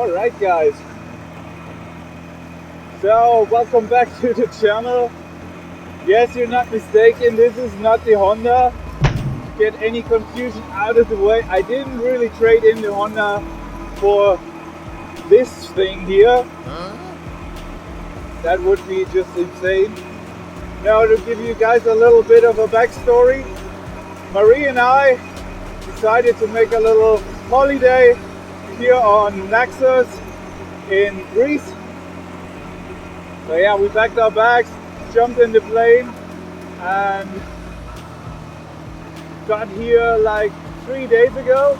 Alright guys, so welcome back to the channel. Yes, you're not mistaken, this is not the Honda. Get any confusion out of the way, I didn't really trade in the Honda for this thing here. That would be just insane. Now, to give you guys a little bit of a backstory, Maree and I decided to make a little holiday here on Naxos in Greece. So yeah, we packed our bags, jumped in the plane and got here like 3 days ago.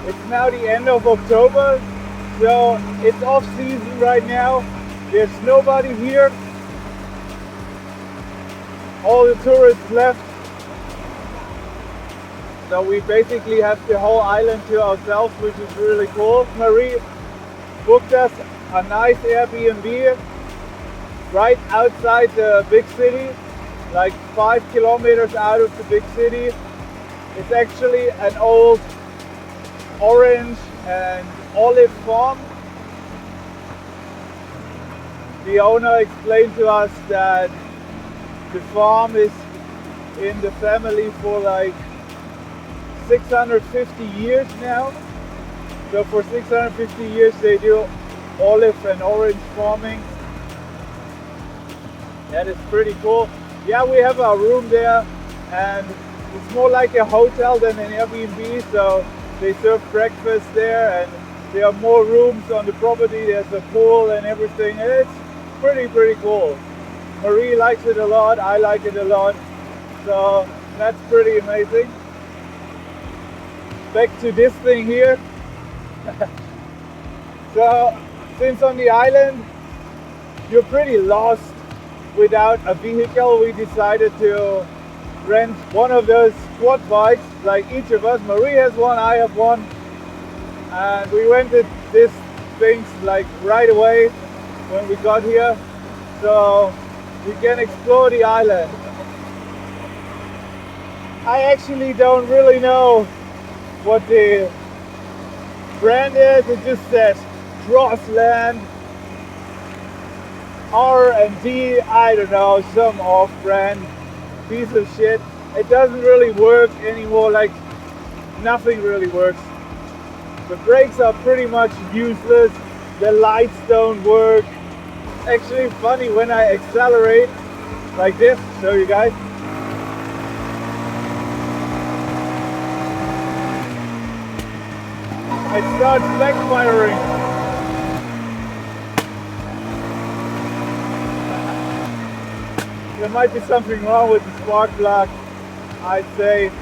It's now the end of October, so it's off season right now. There's nobody here. All the tourists left. So we basically have the whole island to ourselves, which is really cool. Maree booked us a nice Airbnb right outside the big city, like 5 kilometers out of the big city. It's actually an old orange and olive farm. The owner explained to us that the farm is in the family for like 650 years now. So for 650 years they do olive and orange farming. That is pretty cool. Yeah, we have our room there and it's more like a hotel than an Airbnb, so they serve breakfast there and there are more rooms on the property. There's a pool and everything. It's pretty cool. Maree likes it a lot, I like it a lot, so that's pretty amazing. Back to this thing here. So since on the island you're pretty lost without a vehicle, we decided to rent one of those quad bikes, like each of us. Maree has one, I have one, and we rented these things like right away when we got here, so we can explore the island. I actually don't really know what the brand is. It just says Crossland R&D, I don't know, some off-brand piece of shit. It doesn't really work anymore, like nothing really works. The brakes are pretty much useless, the lights don't work. Actually funny, when I accelerate like this, show you guys. It starts backfiring. There might be something wrong with the spark plug, I'd say.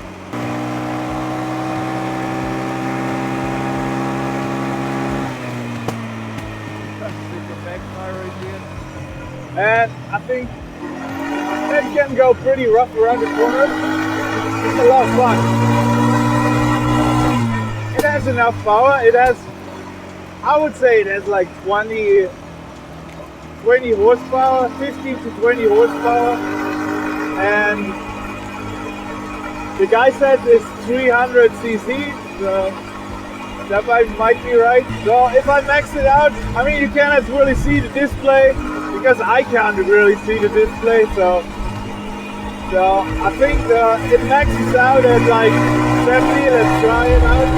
And I think that can go pretty rough around the corners. It's a lot of fun. It has enough power. It has, I would say it has like 20 horsepower, 15 to 20 horsepower. And the guy said it's 300 cc, so that might be right. So if I max it out, I mean, you cannot really see the display because I can't really see the display. So I think it maxes out at like 70. Let's try it out.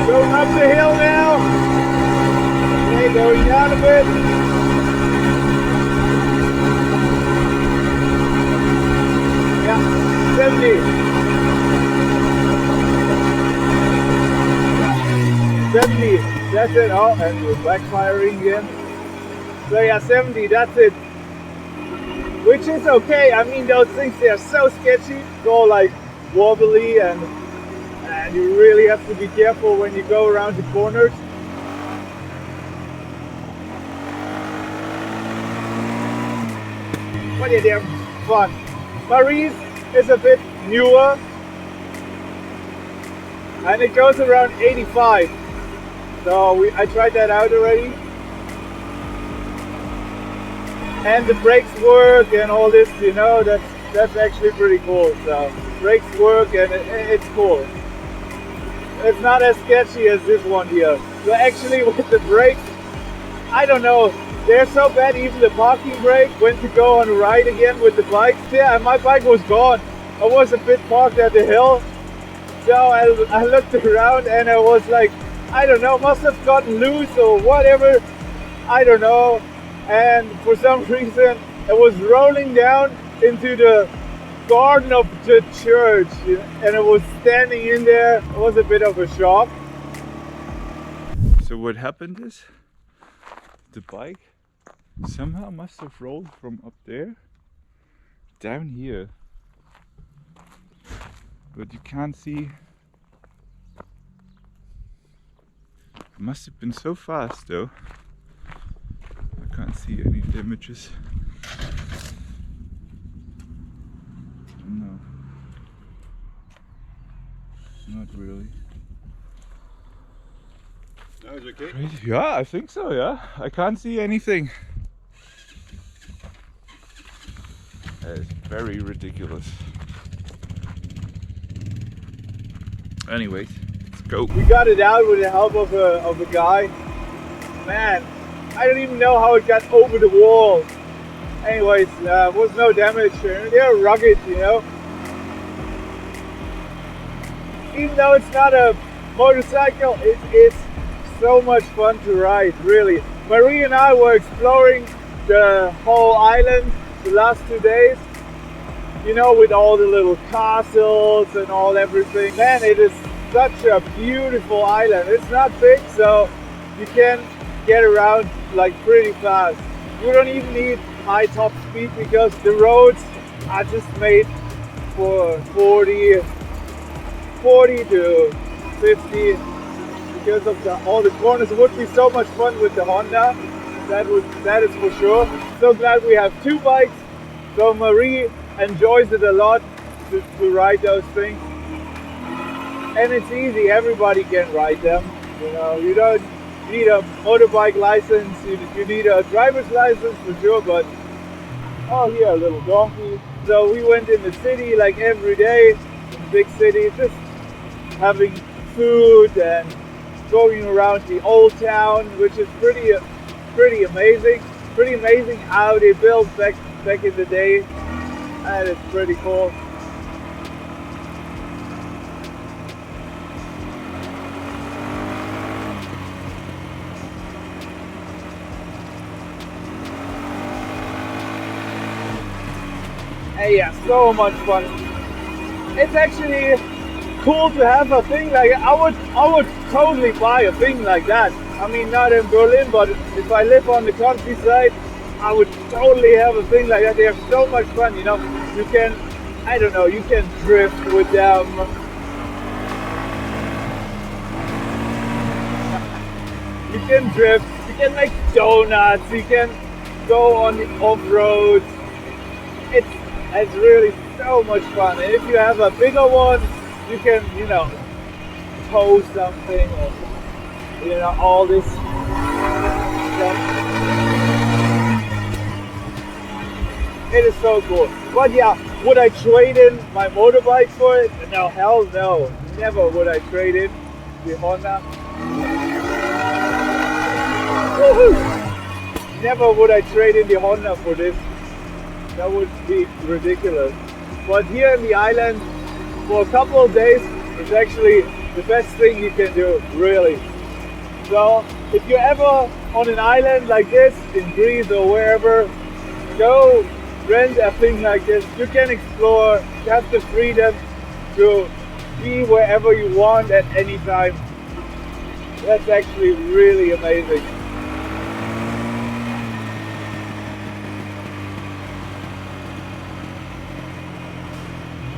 Going up the hill now. Okay, going down a bit. Yeah, 70. 70, that's it. Oh, and we're backfiring again. So yeah, 70, that's it. Which is okay. I mean, those things, they are so sketchy. It's all like wobbly and you really have to be careful when you go around the corners. But yeah, they're fun. Maree's is a bit newer and it goes around 85. So I tried that out already. And the brakes work and all this, you know, that's that's actually pretty cool. So brakes work and it's cool. It's not as sketchy as this one here. So actually with the brakes, I don't know, they're so bad. Even the parking brake went to go on a ride again with the bikes there, and my bike was gone. I was a bit parked at the hill. So I looked around and I was like, I don't know, must have gotten loose or whatever. I don't know. And for some reason it was rolling down into the garden of the church, and it was standing in there. It was a bit of a shock. So what happened is the bike somehow must have rolled from up there down here, but you can't see. It must have been so fast though. I can't see any damages. No, not really. That was okay? Crazy. Yeah, I think so, yeah. I can't see anything. That is very ridiculous. Anyways, let's go. We got it out with the help of a guy. Man, I don't even know how it got over the wall. Anyways, was no damage. They're rugged, you know. Even though it's not a motorcycle, it is so much fun to ride, really. Maree and I were exploring the whole island the last 2 days. You know, with all the little castles and everything. Man, it is such a beautiful island. It's not big, so you can get around like pretty fast. You don't even need high top speed because the roads are just made for 40 to 50 because of all the corners. It would be so much fun with the Honda. That is for sure. So glad we have two bikes. So Maree enjoys it a lot to ride those things. And it's easy, everybody can ride them. You know, you don't need a motorbike license, you need a driver's license for sure, but oh, here, a little donkey. So we went in the city like every day, in the big city, just having food and going around the old town, which is pretty amazing. Pretty amazing how they built back in the day. And it's pretty cool. And yeah, so much fun. It's actually cool to have a thing like I would totally buy a thing like that. I mean, not in Berlin, but if I live on the countryside, I would totally have a thing like that. They have so much fun, you know. You can, I don't know, you can drift with them. You can drift, you can make donuts, you can go on the off-road. It's really so much fun. And if you have a bigger one, you can, you know, tow something or, you know, all this stuff. It is so cool. But yeah, would I trade in my motorbike for it? No, hell no. Never would I trade in the Honda. Woohoo! Never would I trade in the Honda for this. That would be ridiculous. But here in the island, for a couple of days, it's actually the best thing you can do, really. So if you're ever on an island like this, in Greece or wherever, go rent a thing like this. You can explore, you have the freedom to be wherever you want at any time. That's actually really amazing.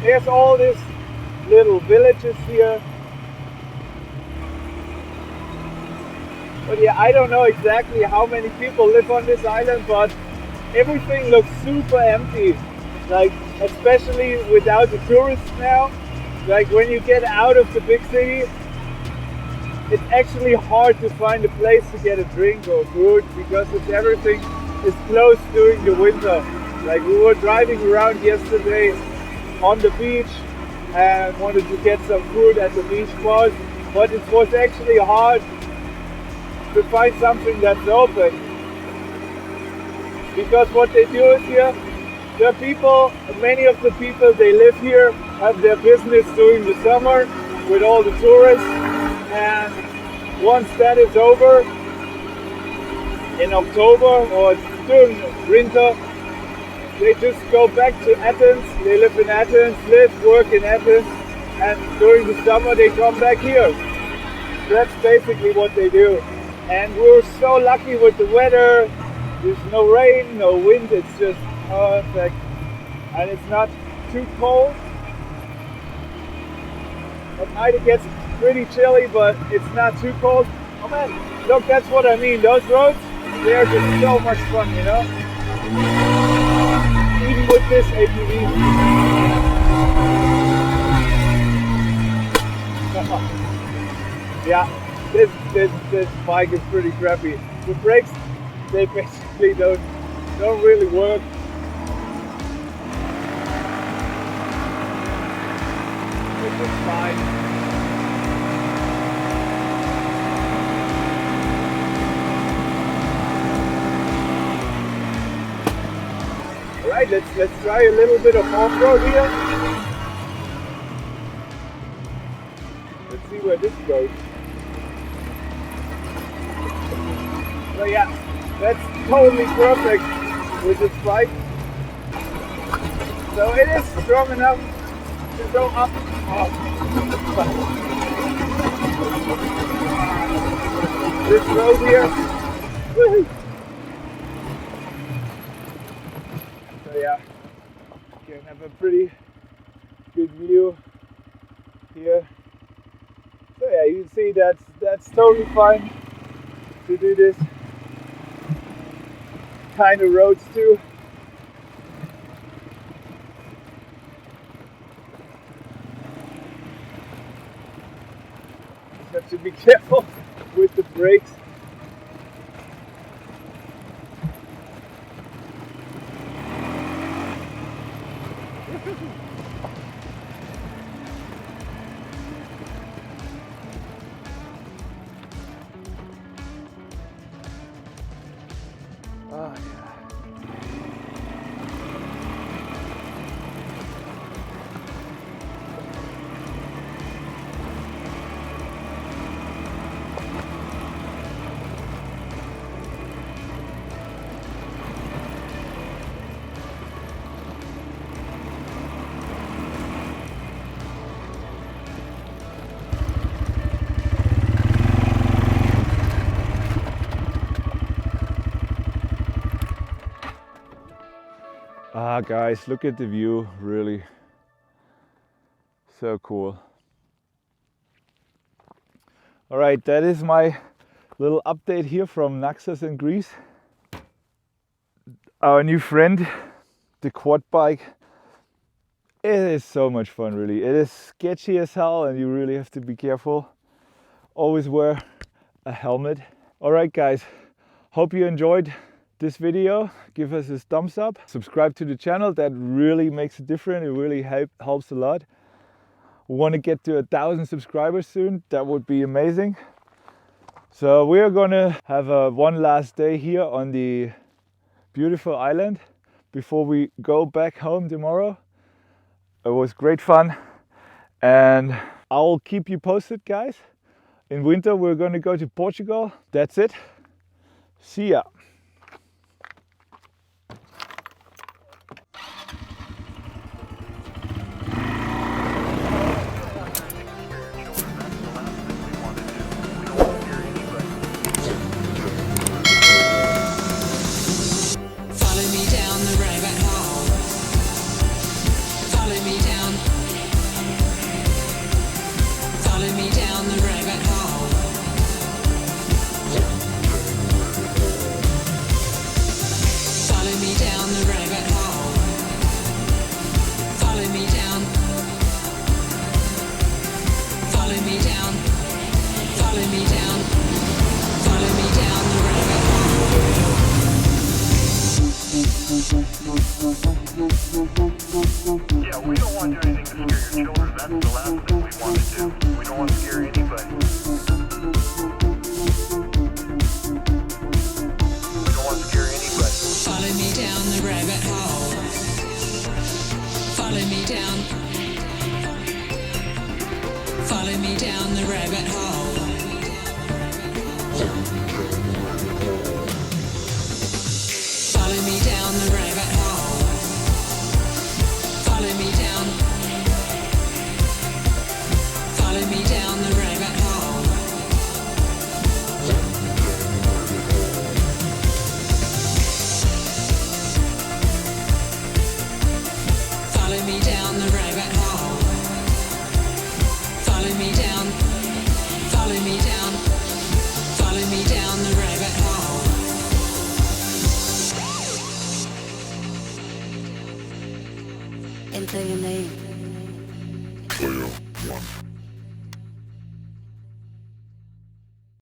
There's all these little villages here. But yeah, I don't know exactly how many people live on this island, but everything looks super empty. Like, especially without the tourists now. Like, when you get out of the big city, it's actually hard to find a place to get a drink or food because everything is closed during the winter. Like we were driving around yesterday on the beach and wanted to get some food at the beach spot, but it was actually hard to find something that's open. Because what they do is here, the people, many of the people they live here have their business during the summer with all the tourists, and once that is over in October or during winter, they just go back to Athens. They live in Athens, work in Athens, and during the summer they come back here. That's basically what they do. And we're so lucky with the weather. There's no rain, no wind, it's just perfect. And it's not too cold. At night it gets pretty chilly, but it's not too cold. Oh man, look, that's what I mean. Those roads, they're just so much fun, you know? Even with this ATV. Yeah, this bike is pretty crappy. The brakes, they basically don't really work. Which is fine. Alright, let's try a little bit of off-road here. Let's see where this goes. So yeah, that's totally perfect with this bike. So it is strong enough to go up. Oh. This road here. Woohoo! So yeah, you can have a pretty good view here. So yeah, you can see that's totally fine to do this kind of roads too. Just have to be careful with the brakes. Oh, yeah. Ah, guys, look at the view, really so cool. All right, that is my little update here from Naxos in Greece. Our new friend, the quad bike. It is so much fun, really. It is sketchy as hell and you really have to be careful. Always wear a helmet. All right, guys, hope you enjoyed this video. Give us a thumbs up, subscribe to the channel, that really makes a difference. It really helps a lot. We want to get to 1,000 subscribers soon. That would be amazing. So we are gonna have one last day here on the beautiful island before we go back home tomorrow. It was great fun and I'll keep you posted, guys. In winter we're gonna go to Portugal. That's it. See ya. Yeah, we don't want to do anything to scare your children. That's the last thing we want to do. We don't want to scare anybody. We don't want to scare anybody. Follow me down the rabbit hole. Follow me down. Follow me down the rabbit hole. Follow me down the rabbit hole. Follow me down. Follow me down the rabbit hole. Follow me down the rabbit hole. Follow me down. Follow me down. Follow me down the rabbit hole. Enter your name. Player 1.